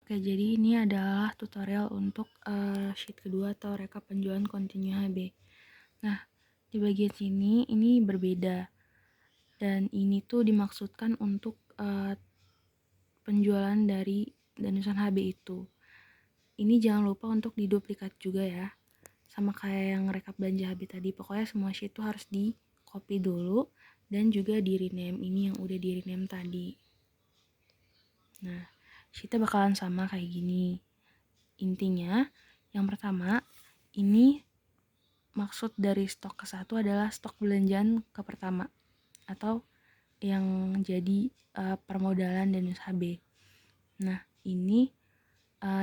Oke, jadi ini adalah tutorial untuk sheet kedua atau rekap penjualan kontinu HB. Nah, di bagian sini ini berbeda, dan ini tuh dimaksudkan untuk penjualan dari danusan HB itu. Ini jangan lupa untuk diduplikat juga ya, sama kayak yang rekap belanja HB tadi. Pokoknya semua sheet tuh harus di copy dulu dan juga di rename ini yang udah di rename tadi. Nah, sheetnya bakalan sama kayak gini. Intinya, yang pertama, ini maksud dari stok ke satu adalah stok belanjaan ke pertama atau yang jadi permodalan dan HB. Nah, ini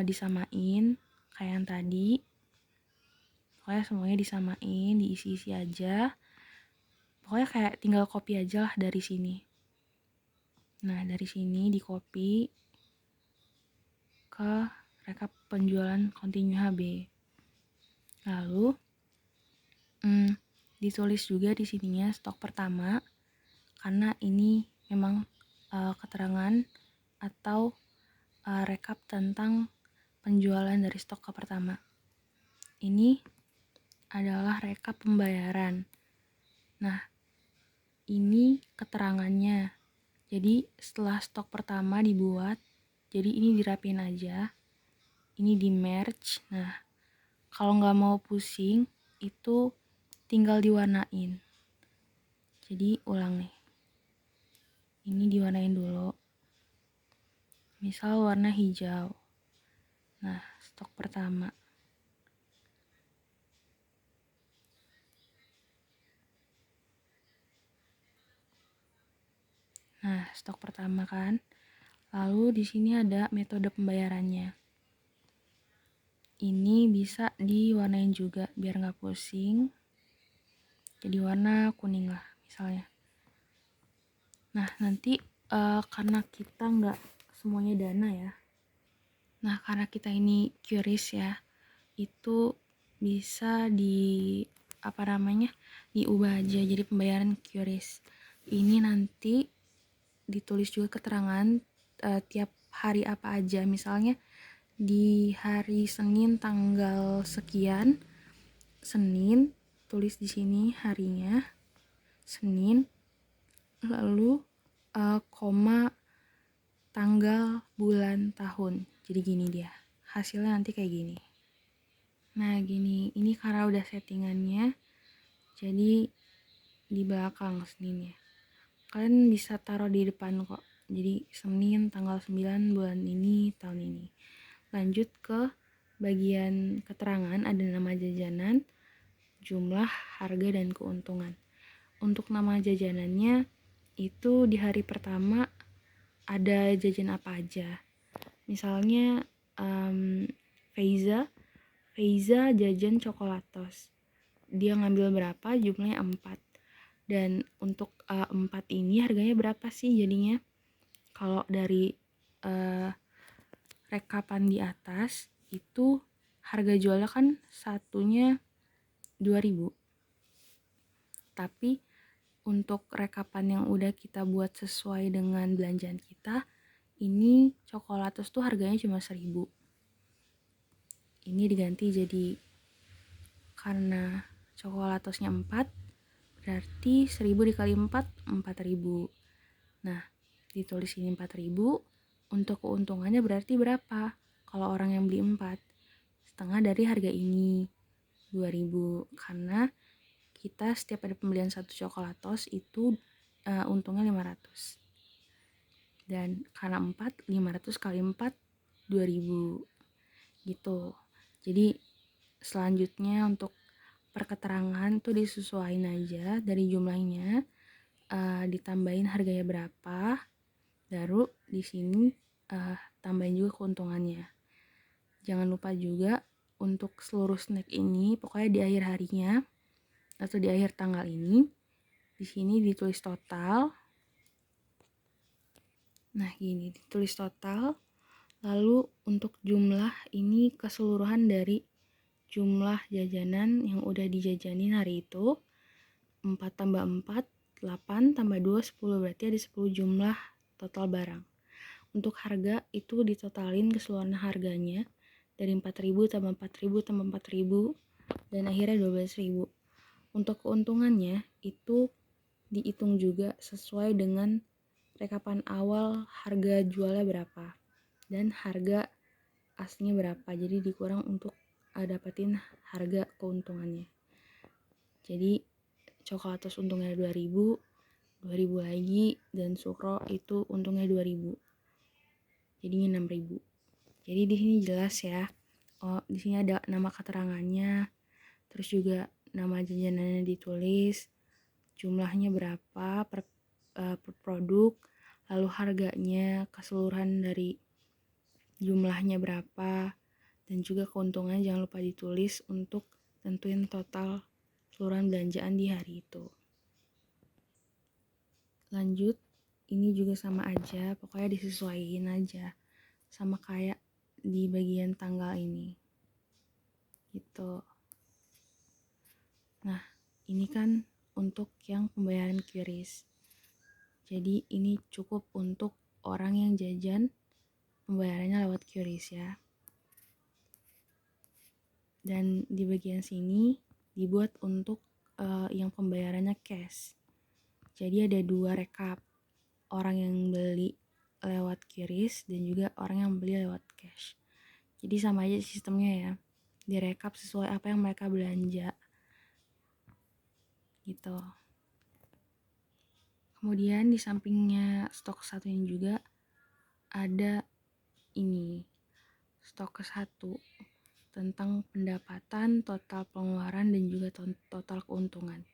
disamain kayak yang tadi. Pokoknya semuanya disamain, diisi-isi aja. Pokoknya kayak tinggal copy aja lah dari sini. Nah, dari sini di copy ke rekap penjualan kontinu HB. Lalu ditulis juga di sininya stok pertama, karena ini memang keterangan atau rekap tentang penjualan dari stok ke pertama. Ini adalah rekap pembayaran. Nah, ini keterangannya. Jadi setelah stok pertama dibuat, jadi ini dirapin aja, ini di merge. Nah, kalau nggak mau pusing, itu tinggal diwarnain. Jadi ulang nih, ini diwarnain dulu, misal warna hijau. Nah, stok pertama. Nah, stok pertama kan. Lalu di sini ada metode pembayarannya. Ini bisa diwarnain juga biar nggak pusing. Jadi warna kuning lah misalnya. Nah, nanti karena kita nggak semuanya dana ya. Nah, karena kita ini QRIS ya, itu bisa diubah aja jadi pembayaran QRIS. Ini nanti ditulis juga keterangan tiap hari apa aja. Misalnya di hari Senin tanggal sekian, Senin, tulis di sini harinya Senin, lalu koma tanggal, bulan, tahun. Jadi gini dia. Hasilnya nanti kayak gini. Nah, gini. Ini karena udah settingannya, jadi di belakang Seninnya. Kalian bisa taruh di depan kok. Jadi Senin tanggal 9 bulan ini, tahun ini. Lanjut ke bagian keterangan, ada nama jajanan, jumlah, harga, dan keuntungan. Untuk nama jajanannya itu di hari pertama ada jajan apa aja. Misalnya Feiza jajan coklatos. Dia ngambil berapa, jumlahnya 4. Dan untuk 4 ini harganya berapa sih jadinya? Kalau dari rekapan di atas itu harga jualnya kan satunya 2.000. Tapi untuk rekapan yang udah kita buat sesuai dengan belanjaan kita, ini coklatos tuh harganya cuma 1.000. Ini diganti jadi, karena coklatosnya 4, berarti 1.000 dikali 4, 4.000. Nah, ditulis ini 4.000. Untuk keuntungannya berarti berapa? Kalau orang yang beli 4, setengah dari harga ini, 2.000. Karena kita setiap ada pembelian 1 coklatos itu untungnya 500. Dan karena 4, 500 kali 4, 2.000. Gitu. Jadi selanjutnya untuk perketerangan tuh disesuaiin aja dari jumlahnya, ditambahin harganya berapa, baru di sini tambahin juga keuntungannya. Jangan lupa juga untuk seluruh snack ini, pokoknya di akhir harinya atau di akhir tanggal ini, di sini ditulis total. Nah, gini ditulis total. Lalu untuk jumlah ini keseluruhan dari jumlah jajanan yang udah dijajanin hari itu. 4 tambah 4, 8 tambah 2, 10. Berarti ada 10 jumlah total barang. Untuk harga itu ditotalin keseluruhan harganya dari 4.000 tambah 4.000 tambah 4.000 dan akhirnya 12.000. Untuk keuntungannya itu dihitung juga sesuai dengan rekapan awal harga jualnya berapa dan harga aslinya berapa, jadi dikurang untuk dapetin harga keuntungannya. Jadi coklatos untungnya 2.000 lagi, dan sukro itu untungnya 2.000, jadinya 6.000. Jadi di sini jelas ya, di sini ada nama keterangannya, terus juga nama jajanannya ditulis, jumlahnya berapa per produk, lalu harganya keseluruhan dari jumlahnya berapa, dan juga keuntungannya jangan lupa ditulis untuk tentuin total keseluruhan belanjaan di hari itu. Lanjut, ini juga sama aja, pokoknya disesuaiin aja sama kayak di bagian tanggal ini gitu. Nah, ini kan untuk yang pembayaran QRIS. Jadi ini cukup untuk orang yang jajan pembayarannya lewat QRIS ya. Dan di bagian sini dibuat untuk yang pembayarannya cash. Jadi ada 2 rekap, orang yang beli lewat QRIS dan juga orang yang beli lewat cash. Jadi sama aja sistemnya ya, direkap sesuai apa yang mereka belanja gitu. Kemudian di sampingnya stok satu ini juga ada ini, stok ke-1 tentang pendapatan, total pengeluaran, dan juga total keuntungan.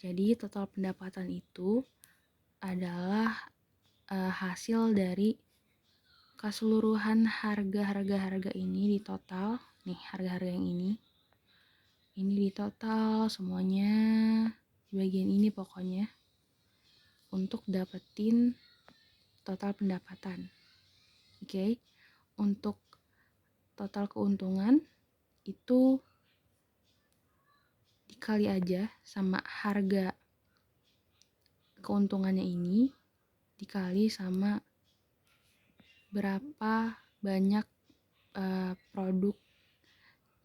Jadi total pendapatan itu adalah hasil dari keseluruhan harga-harga ini di total. Nih harga-harga yang ini di total semuanya di bagian ini pokoknya untuk dapetin total pendapatan. Oke. Untuk total keuntungan itu dikali aja sama harga keuntungannya ini dikali sama berapa banyak produk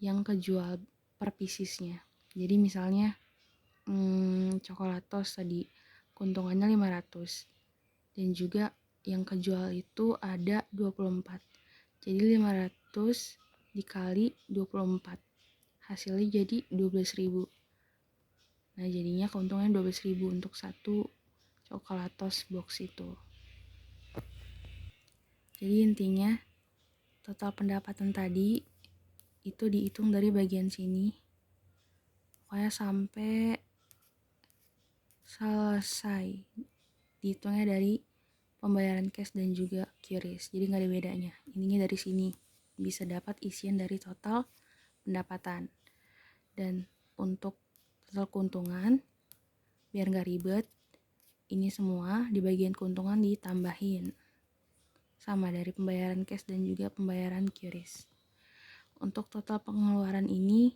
yang kejual per piecesnya. Jadi misalnya coklatos tadi keuntungannya 500 dan juga yang kejual itu ada 24. Jadi 500 dikali 24 hasilnya jadi 12.000. Nah jadinya keuntungannya 12.000 untuk satu coklatos box itu. Jadi intinya total pendapatan tadi itu dihitung dari bagian sini pokoknya sampai selesai, dihitungnya dari pembayaran cash dan juga QRIS, jadi nggak ada bedanya. Ininya dari sini bisa dapat isian dari total pendapatan. Dan untuk total keuntungan biar nggak ribet, ini semua di bagian keuntungan ditambahin sama dari pembayaran cash dan juga pembayaran QRIS. Untuk total pengeluaran ini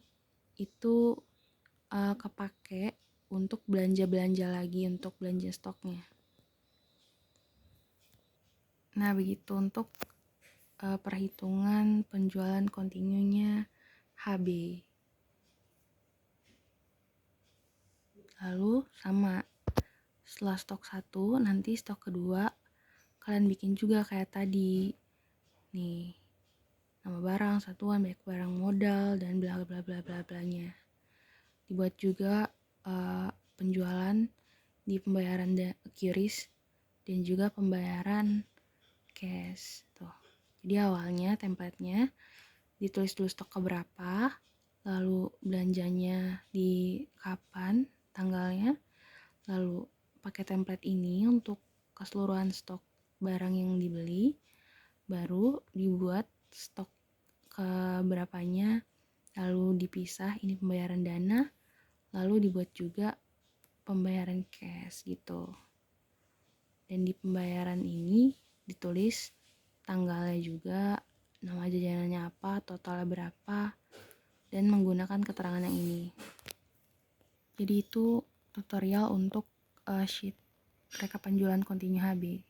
itu kepake untuk belanja-belanja lagi untuk belanja stoknya. Nah begitu untuk perhitungan penjualan kontinunya HB. Lalu sama setelah stok 1 nanti stok kedua kalian bikin juga kayak tadi nih, nama barang, satuan, banyak barang modal, dan bla bla bla bla blanya. Dibuat juga penjualan di pembayaran QRIS dan juga pembayaran cash tuh. Jadi awalnya templatenya ditulis dulu stok keberapa, lalu belanjanya di kapan, tanggalnya, lalu pakai template ini untuk keseluruhan stok barang yang dibeli, baru dibuat stok keberapanya, lalu dipisah ini pembayaran dana, lalu dibuat juga pembayaran cash gitu. Dan di pembayaran ini ditulis tanggalnya juga, nama jajanannya apa, totalnya berapa, dan menggunakan keterangan yang ini. Jadi itu tutorial untuk sheet rekapan jualan kontinu HB.